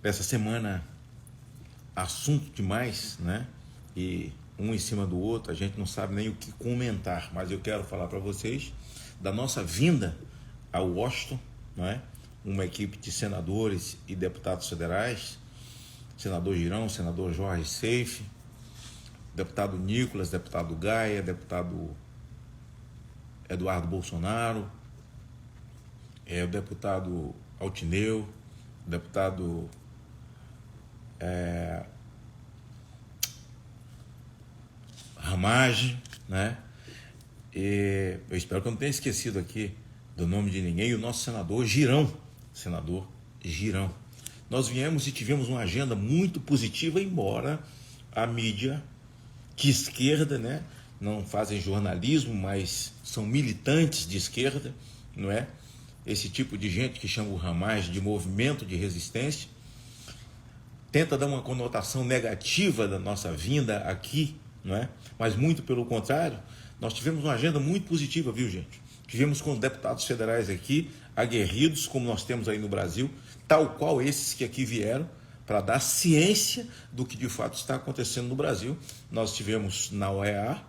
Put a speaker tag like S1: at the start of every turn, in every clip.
S1: Essa semana, assunto demais, né? E um em cima do outro, a gente não sabe nem o que comentar, mas eu quero falar para vocês da nossa vinda a Washington, né? Uma equipe de senadores e deputados federais, senador Girão, senador Jorge Seife, deputado Nicolas, deputado Gaia, deputado Eduardo Bolsonaro, o deputado Altineu, deputado Ramage, né? E eu espero que eu não tenha esquecido aqui do nome de ninguém, e o nosso senador Girão, senador Girão. Nós viemos e tivemos uma agenda muito positiva, embora a mídia de esquerda, né, não fazem jornalismo, mas são militantes de esquerda, não é? Esse tipo de gente que chama o Ramage de movimento de resistência, tenta dar uma conotação negativa da nossa vinda aqui, não é? Mas muito pelo contrário, nós tivemos uma agenda muito positiva, viu, gente? Tivemos com deputados federais aqui, aguerridos, como nós temos aí no Brasil, tal qual esses que aqui vieram, para dar ciência do que de fato está acontecendo no Brasil. Nós tivemos na OEA,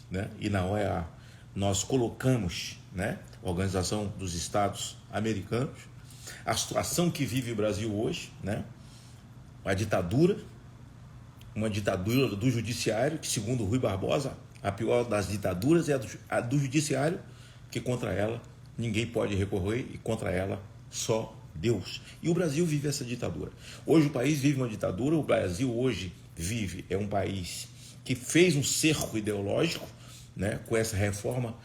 S1: né? E na OEA nós colocamos, né, a Organização dos Estados Americanos, a situação que vive o Brasil hoje, né? Uma ditadura do judiciário, que segundo Rui Barbosa, a pior das ditaduras é a do judiciário, que contra ela ninguém pode recorrer e contra ela só Deus. E o Brasil vive essa ditadura. Hoje o país vive uma ditadura, o Brasil hoje vive, é um país que fez um cerco ideológico, né, com essa reforma,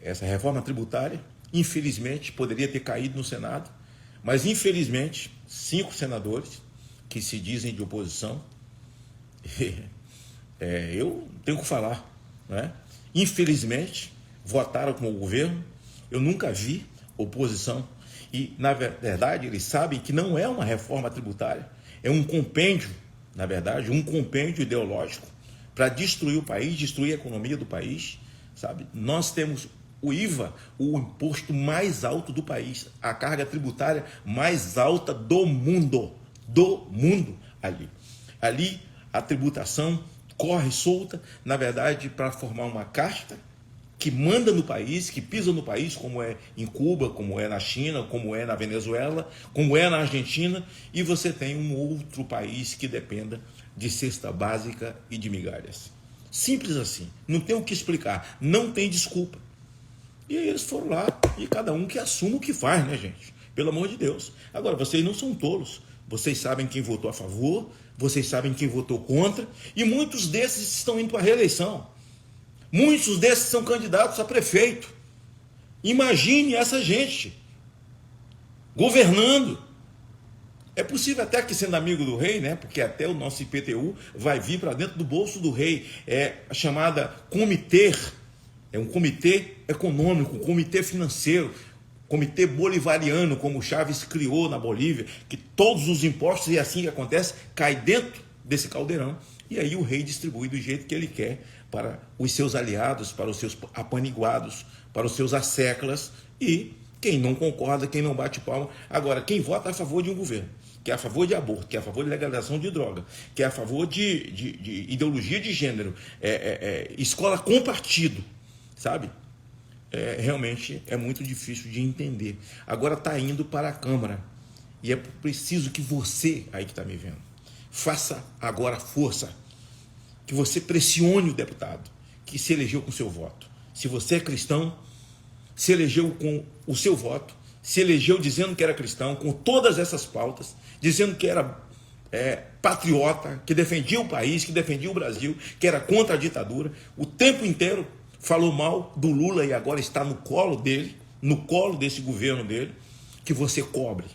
S1: essa reforma tributária. Infelizmente, poderia ter caído no Senado, mas infelizmente, 5 senadores que se dizem de oposição, eu tenho que falar, né? Infelizmente, votaram com o governo. Eu nunca vi oposição, e na verdade eles sabem que não é uma reforma tributária, é um compêndio, na verdade, um compêndio ideológico para destruir o país, destruir a economia do país, sabe? Nós temos o IVA, o imposto mais alto do país, a carga tributária mais alta do mundo ali a tributação corre solta, na verdade, para formar uma casta que manda no país, que pisa no país, como é em Cuba, como é na China, como é na Venezuela, como é na Argentina, e você tem um outro país que dependa de cesta básica e de migalhas. Simples assim, não tem o que explicar, não tem desculpa. E aí eles foram lá, e cada um que assuma o que faz, né, gente? Pelo amor de Deus. Agora, vocês não são tolos, vocês sabem quem votou a favor, vocês sabem quem votou contra, e muitos desses estão indo para a reeleição. Muitos desses são candidatos a prefeito. Imagine essa gente governando. É possível até que, sendo amigo do rei, né? Porque até o nosso IPTU vai vir para dentro do bolso do rei. É a chamada comitê, é um comitê econômico, um comitê financeiro, comitê bolivariano, como Chávez criou na Bolívia, que todos os impostos, e assim que acontece, cai dentro desse caldeirão. E aí o rei distribui do jeito que ele quer para os seus aliados, para os seus apaniguados, para os seus asseclas, e quem não concorda, quem não bate palma. Agora, quem vota a favor de um governo, que é a favor de aborto, que é a favor de legalização de droga, que é a favor de ideologia de gênero, escola com partido, sabe? Realmente é muito difícil de entender. Agora está indo para a Câmara, e é preciso que você, aí que está me vendo, faça agora força, que você pressione o deputado que se elegeu com seu voto. Se você é cristão, se elegeu com o seu voto, se elegeu dizendo que era cristão, com todas essas pautas, dizendo que era patriota, que defendia o país, que defendia o Brasil, que era contra a ditadura, o tempo inteiro falou mal do Lula e agora está no colo dele, no colo desse governo dele, que você cobre.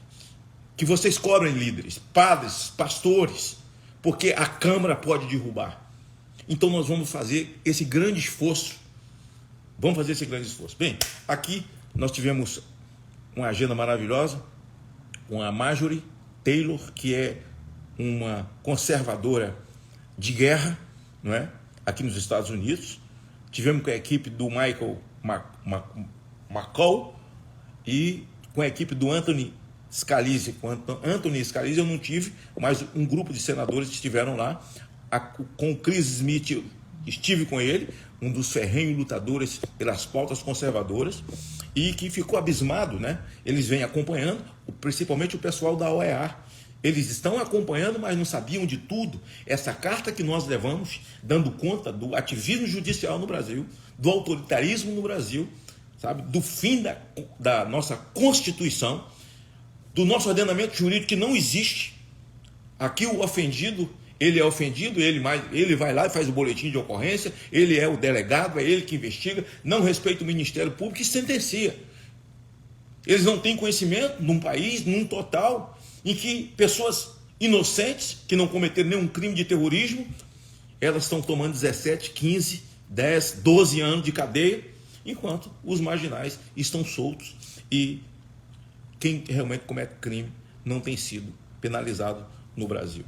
S1: Que vocês cobrem líderes, padres, pastores, porque a Câmara pode derrubar. Então nós vamos fazer esse grande esforço. Bem, aqui nós tivemos uma agenda maravilhosa com a Marjorie Taylor, que é uma conservadora de guerra, não é? Aqui nos Estados Unidos. Tivemos com a equipe do Michael McCall e com a equipe do Anthony Scalise, com Anthony Scalise eu não tive, mas um grupo de senadores estiveram lá, com o Chris Smith, estive com ele, um dos ferrenhos lutadores pelas pautas conservadoras, e que ficou abismado, né? Eles vêm acompanhando, principalmente o pessoal da OEA. Eles estão acompanhando, mas não sabiam de tudo. Essa carta que nós levamos, dando conta do ativismo judicial no Brasil, do autoritarismo no Brasil, sabe? Do fim da nossa Constituição, do nosso ordenamento jurídico que não existe. Aqui o ofendido, ele é ofendido, ele vai lá e faz o boletim de ocorrência, ele é o delegado, é ele que investiga, não respeita o Ministério Público e sentencia. Eles não têm conhecimento num país, num total, em que pessoas inocentes, que não cometeram nenhum crime de terrorismo, elas estão tomando 17, 15, 10, 12 anos de cadeia, enquanto os marginais estão soltos e quem realmente comete crime não tem sido penalizado no Brasil.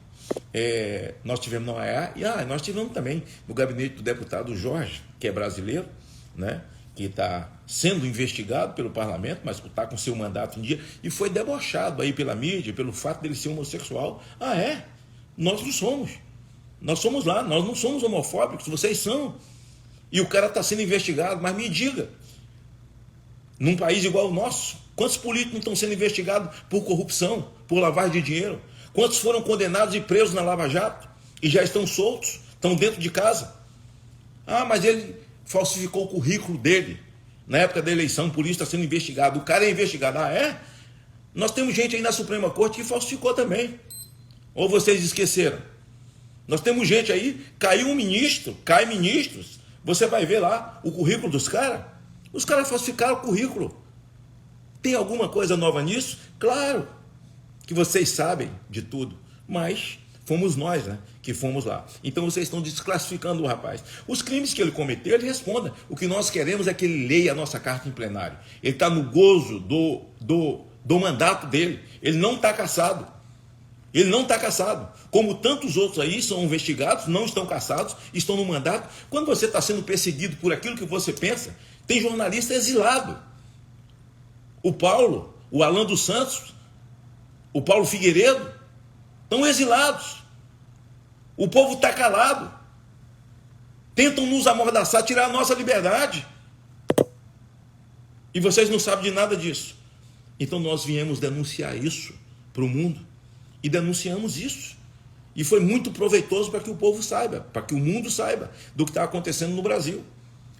S1: Nós tivemos na OEA e nós tivemos também no gabinete do deputado Jorge, que é brasileiro, né, que está sendo investigado pelo parlamento, mas está com seu mandato em dia, e foi debochado aí pela mídia, pelo fato dele ser homossexual. Nós não somos. Nós somos lá, nós não somos homofóbicos, vocês são. E o cara está sendo investigado, mas me diga, num país igual o nosso, quantos políticos não estão sendo investigados por corrupção, por lavagem de dinheiro? Quantos foram condenados e presos na Lava Jato e já estão soltos, estão dentro de casa? Mas ele falsificou o currículo dele na época da eleição, por isso está sendo investigado. O cara é investigado. Nós temos gente aí na Suprema Corte que falsificou também. Ou vocês esqueceram? Nós temos gente aí, cai ministros, você vai ver lá o currículo dos caras. Os caras falsificaram o currículo. Tem alguma coisa nova nisso? Claro que vocês sabem de tudo, mas fomos nós, né, que fomos lá. Então vocês estão desclassificando o rapaz. Os crimes que ele cometeu, ele responda. O que nós queremos é que ele leia a nossa carta em plenário. Ele está no gozo do mandato dele. Ele não está cassado. Ele não está cassado. Como tantos outros aí são investigados, não estão caçados, estão no mandato. Quando você está sendo perseguido por aquilo que você pensa, tem jornalista exilado. O Paulo, o Alan dos Santos, o Paulo Figueiredo, estão exilados. O povo está calado. Tentam nos amordaçar, tirar a nossa liberdade. E vocês não sabem de nada disso. Então nós viemos denunciar isso para o mundo. E denunciamos isso. E foi muito proveitoso para que o povo saiba, para que o mundo saiba do que está acontecendo no Brasil.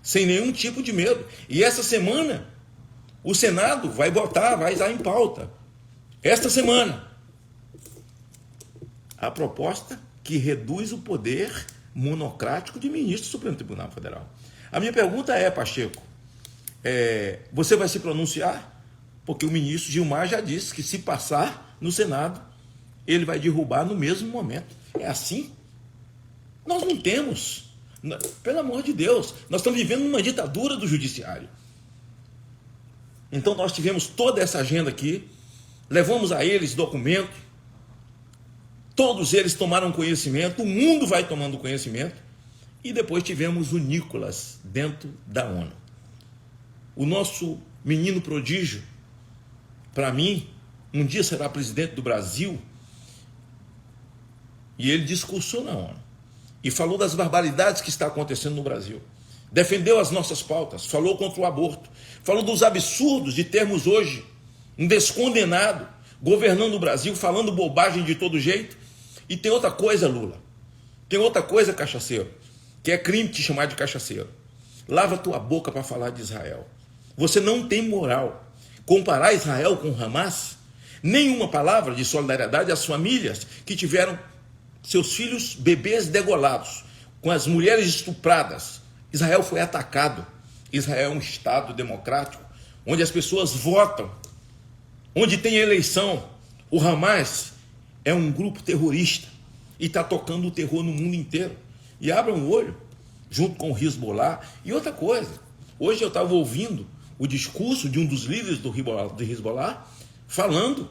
S1: Sem nenhum tipo de medo. E essa semana, o Senado vai estar em pauta. Esta semana, a proposta que reduz o poder monocrático de ministro do Supremo Tribunal Federal. A minha pergunta é, Pacheco, você vai se pronunciar? Porque o ministro Gilmar já disse que se passar no Senado, ele vai derrubar no mesmo momento. É assim? Nós não temos. Pelo amor de Deus, nós estamos vivendo numa ditadura do judiciário. Então nós tivemos toda essa agenda aqui, levamos a eles documento, todos eles tomaram conhecimento, o mundo vai tomando conhecimento, e depois tivemos o Nicolas dentro da ONU. O nosso menino prodígio, para mim, um dia será presidente do Brasil, e ele discursou na ONU, e falou das barbaridades que está acontecendo no Brasil. Defendeu as nossas pautas, falou contra o aborto, falou dos absurdos de termos hoje um descondenado governando o Brasil, falando bobagem de todo jeito. E tem outra coisa, Lula, tem outra coisa, cachaceiro, que é crime te chamar de cachaceiro. Lava tua boca para falar de Israel. Você não tem moral. Comparar Israel com Hamas, nenhuma palavra de solidariedade às famílias que tiveram seus filhos bebês degolados, com as mulheres estupradas. Israel foi atacado. Israel é um Estado democrático, onde as pessoas votam, onde tem eleição. O Hamas é um grupo terrorista e está tocando o terror no mundo inteiro. E abram o olho, junto com o Hezbollah. E outra coisa, hoje eu estava ouvindo o discurso de um dos líderes do Hezbollah falando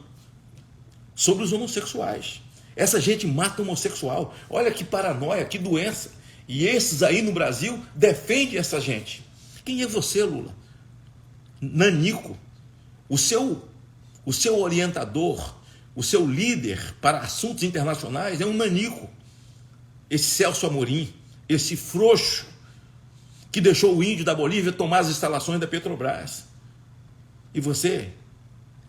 S1: sobre os homossexuais. Essa gente mata homossexual. Olha que paranoia, que doença. E esses aí no Brasil defendem essa gente. Quem é você, Lula? Nanico. O seu O seu orientador, o seu líder para assuntos internacionais é um nanico. Esse Celso Amorim, esse frouxo que deixou o índio da Bolívia tomar as instalações da Petrobras. E você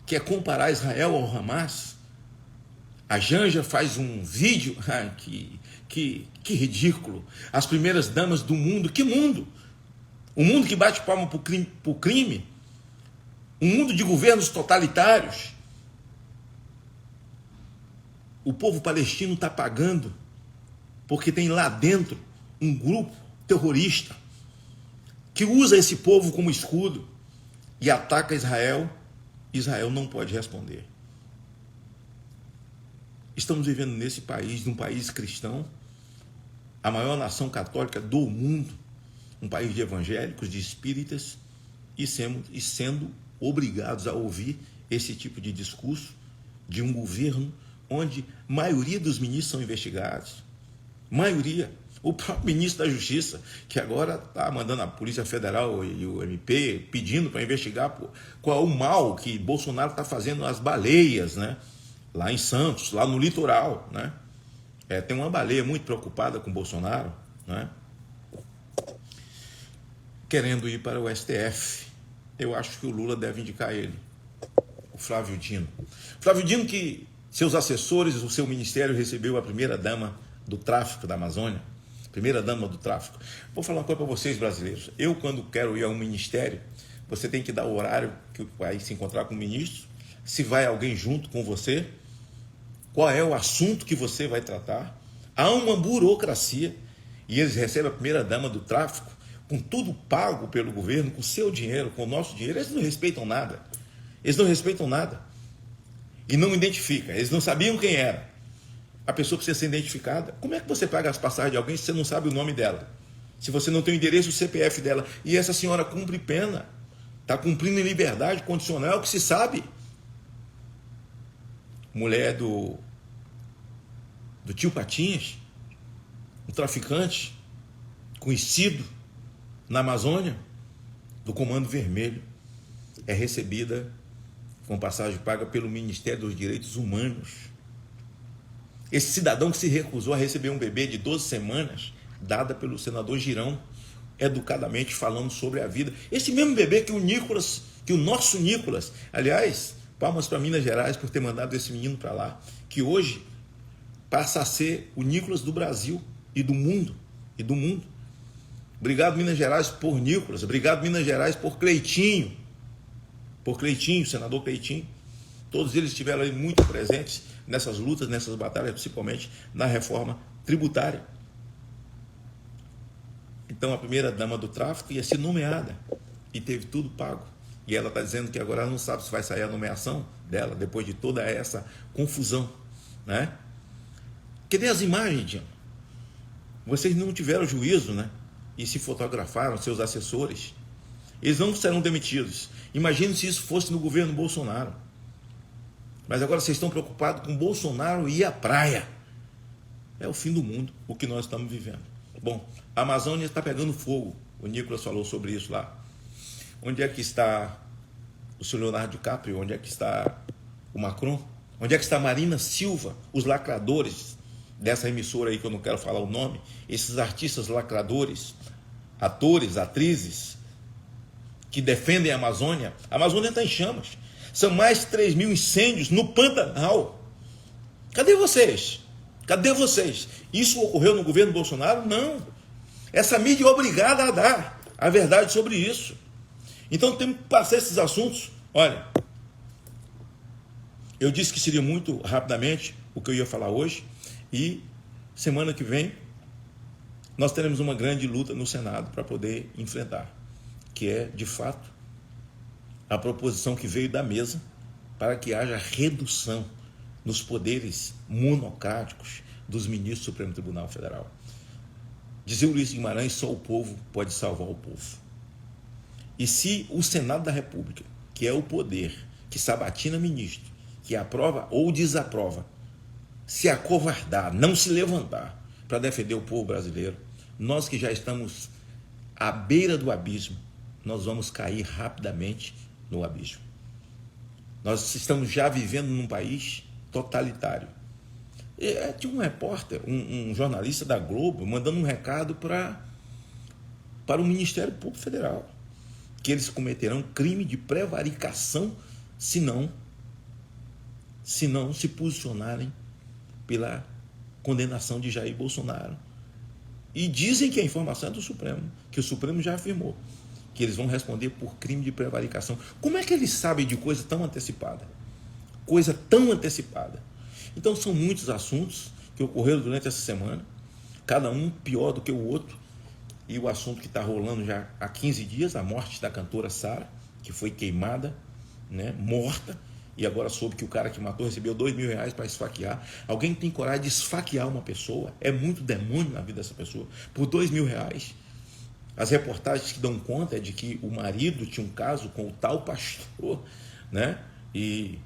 S1: quer comparar Israel ao Hamas? A Janja faz um vídeo, que ridículo. As primeiras damas do mundo, que mundo? Um mundo que bate palma por crime? Um mundo de governos totalitários? O povo palestino está pagando porque tem lá dentro um grupo terrorista que usa esse povo como escudo e ataca Israel. Israel não pode responder. Estamos vivendo nesse país, num país cristão, a maior nação católica do mundo, um país de evangélicos, de espíritas, e sendo obrigados a ouvir esse tipo de discurso de um governo onde a maioria dos ministros são investigados. Maioria. O próprio ministro da Justiça, que agora está mandando a Polícia Federal e o MP pedindo para investigar qual é o mal que Bolsonaro está fazendo às baleias, né? Lá em Santos, lá no litoral, né? Tem uma baleia muito preocupada com Bolsonaro, né? Querendo ir para o STF. Eu acho que o Lula deve indicar ele, o Flávio Dino. Flávio Dino, que seus assessores, o seu ministério recebeu a primeira-dama do tráfico da Amazônia, primeira-dama do tráfico. Vou falar uma coisa para vocês, brasileiros. Eu, quando quero ir a um ministério, você tem que dar o horário que vai se encontrar com o ministro, se vai alguém junto com você, qual é o assunto que você vai tratar. Há uma burocracia e eles recebem a primeira-dama do tráfico com tudo pago pelo governo, com o seu dinheiro, com o nosso dinheiro. Eles não respeitam nada. Eles não respeitam nada. E não identificam. Eles não sabiam quem era. A pessoa precisa ser identificada. Como é que você paga as passagens de alguém se você não sabe o nome dela? Se você não tem o endereço, o CPF dela. E essa senhora cumpre pena. Está cumprindo em liberdade condicional, que se sabe. Mulher do tio Patinhas, um traficante conhecido na Amazônia, do Comando Vermelho, é recebida com passagem paga pelo Ministério dos Direitos Humanos. Esse cidadão que se recusou a receber um bebê de 12 semanas, dada pelo senador Girão, educadamente falando sobre a vida. Esse mesmo bebê que o nosso Nicolas, aliás, palmas para Minas Gerais por ter mandado esse menino para lá, que hoje passa a ser o Nicolas do Brasil e do mundo. Obrigado, Minas Gerais, por Nicolas. Obrigado, Minas Gerais, por Cleitinho. Senador Cleitinho. Todos eles estiveram ali muito presentes nessas lutas, nessas batalhas, principalmente na reforma tributária. Então, a primeira-dama do tráfico ia ser nomeada e teve tudo pago. E ela está dizendo que agora ela não sabe se vai sair a nomeação dela depois de toda essa confusão, né? Cadê as imagens, Diana? Vocês não tiveram juízo, né? E se fotografaram, seus assessores. Eles não serão demitidos. Imagine se isso fosse no governo Bolsonaro. Mas agora vocês estão preocupados com Bolsonaro e a praia. É o fim do mundo, o que nós estamos vivendo. Bom, a Amazônia está pegando fogo. O Nicolas falou sobre isso lá. Onde é que está o senhor Leonardo DiCaprio? Onde é que está o Macron? Onde é que está a Marina Silva? Os lacradores dessa emissora aí, que eu não quero falar o nome. Esses artistas lacradores, atores, atrizes, que defendem a Amazônia. A Amazônia está em chamas. São mais de 3 mil incêndios no Pantanal. Cadê vocês? Cadê vocês? Isso ocorreu no governo Bolsonaro? Não. Essa mídia é obrigada a dar a verdade sobre isso. Então temos que passar esses assuntos. Olha, eu disse que seria muito rapidamente o que eu ia falar hoje. E semana que vem nós teremos uma grande luta no Senado para poder enfrentar, que é, de fato, a proposição que veio da mesa para que haja redução nos poderes monocráticos dos ministros do Supremo Tribunal Federal. Dizia Ulisses Guimarães, só o povo pode salvar o povo. E se o Senado da República, que é o poder que sabatina ministro, que aprova ou desaprova, se acovardar, não se levantar para defender o povo brasileiro, nós que já estamos à beira do abismo, nós vamos cair rapidamente no abismo. Nós estamos já vivendo num país totalitário. Tinha um repórter, um jornalista da Globo, mandando um recado para o Ministério Público Federal, que eles cometerão crime de prevaricação se não se posicionarem pela condenação de Jair Bolsonaro. E dizem que a informação é do Supremo, que o Supremo já afirmou que eles vão responder por crime de prevaricação. Como é que eles sabem de coisa tão antecipada? Coisa tão antecipada. Então são muitos assuntos que ocorreram durante essa semana, cada um pior do que o outro, e o assunto que está rolando já há 15 dias, a morte da cantora Sara, que foi queimada, né, morta, e agora soube que o cara que matou recebeu R$2.000 para esfaquear. Alguém tem coragem de esfaquear uma pessoa? É muito demônio na vida dessa pessoa. Por R$2.000. As reportagens que dão conta é de que o marido tinha um caso com o tal pastor, né? E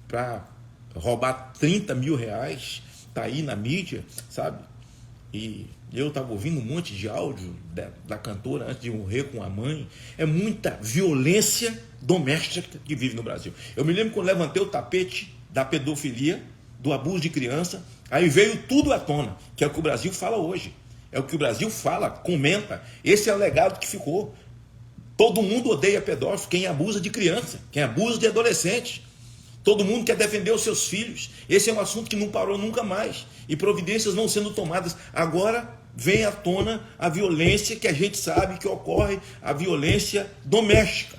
S1: para roubar R$30.000, tá aí na mídia, sabe? E eu estava ouvindo um monte de áudio da cantora antes de morrer com a mãe. É muita violência doméstica que vive no Brasil. Eu me lembro quando levantei o tapete da pedofilia, do abuso de criança, aí veio tudo à tona, que é o que o Brasil fala hoje. É o que o Brasil fala, comenta. Esse é o legado que ficou. Todo mundo odeia pedófilo, quem abusa de criança, quem abusa de adolescente. Todo mundo quer defender os seus filhos. Esse é um assunto que não parou nunca mais. E providências vão sendo tomadas. Agora vem à tona a violência que a gente sabe que ocorre, a violência doméstica.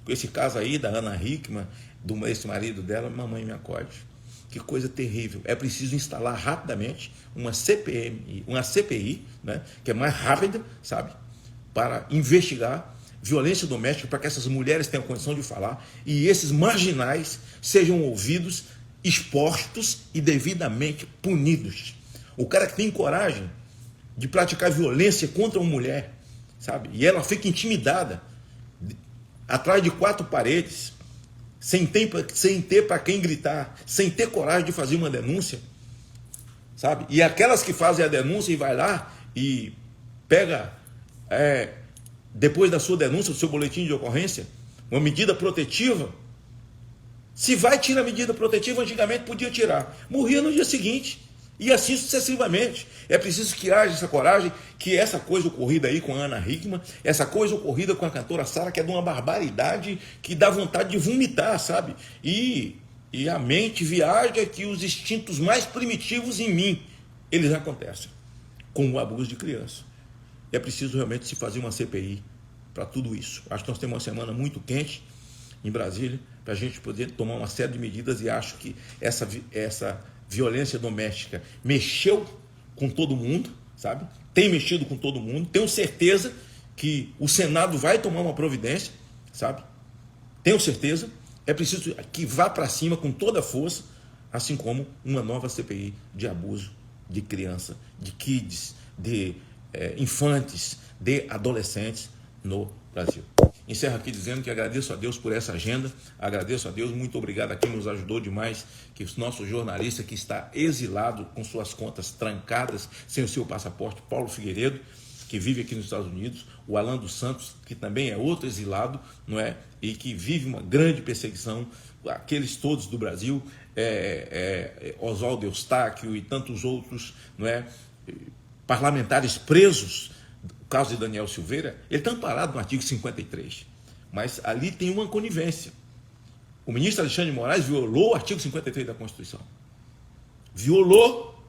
S1: Com esse caso aí da Ana Hickman, do ex-marido dela, mamãe me acorde. Que coisa terrível. É preciso instalar rapidamente uma CPI, né, que é mais rápida, sabe, para investigar violência doméstica, para que essas mulheres tenham condição de falar e esses marginais sejam ouvidos, expostos e devidamente punidos. O cara que tem coragem de praticar violência contra uma mulher, sabe, e ela fica intimidada atrás de 4 paredes, sem ter para quem gritar, sem ter coragem de fazer uma denúncia, sabe? E aquelas que fazem a denúncia e vai lá e pega, depois da sua denúncia, do seu boletim de ocorrência, uma medida protetiva. Se vai tirar a medida protetiva, antigamente podia tirar. Morria no dia seguinte. E assim sucessivamente. É preciso que haja essa coragem, que essa coisa ocorrida aí com a Ana Hickman, essa coisa ocorrida com a cantora Sara, que é de uma barbaridade que dá vontade de vomitar, sabe? E a mente viaja que os instintos mais primitivos em mim, eles acontecem com o abuso de criança. É preciso realmente se fazer uma CPI para tudo isso. Acho que nós temos uma semana muito quente em Brasília, para a gente poder tomar uma série de medidas, e acho que essa violência doméstica mexeu com todo mundo, sabe? Tem mexido com todo mundo. Tenho certeza que o Senado vai tomar uma providência, sabe? Tenho certeza. É preciso que vá para cima com toda a força, assim como uma nova CPI de abuso de criança, de kids, de infantes, de adolescentes no Brasil. Encerro aqui dizendo que agradeço a Deus por essa agenda, agradeço a Deus, muito obrigado a quem nos ajudou demais, que o nosso jornalista que está exilado com suas contas trancadas, sem o seu passaporte, Paulo Figueiredo, que vive aqui nos Estados Unidos, o Alan dos Santos, que também é outro exilado, não é? E que vive uma grande perseguição, aqueles todos do Brasil, Oswaldo Eustáquio e tantos outros, não é? Parlamentares presos. O caso de Daniel Silveira, ele está amparado no artigo 53, mas ali tem uma conivência. O ministro Alexandre de Moraes violou o artigo 53 da Constituição. Violou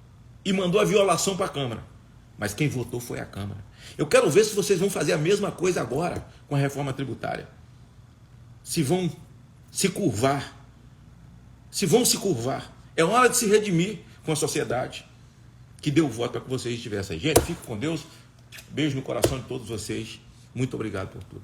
S1: e mandou a violação para a Câmara. Mas quem votou foi a Câmara. Eu quero ver se vocês vão fazer a mesma coisa agora com a reforma tributária. Se vão se curvar. Se vão se curvar. É hora de se redimir com a sociedade que deu o voto para que vocês estivessem aí. Gente, fique com Deus. Beijo no coração de todos vocês. Muito obrigado por tudo.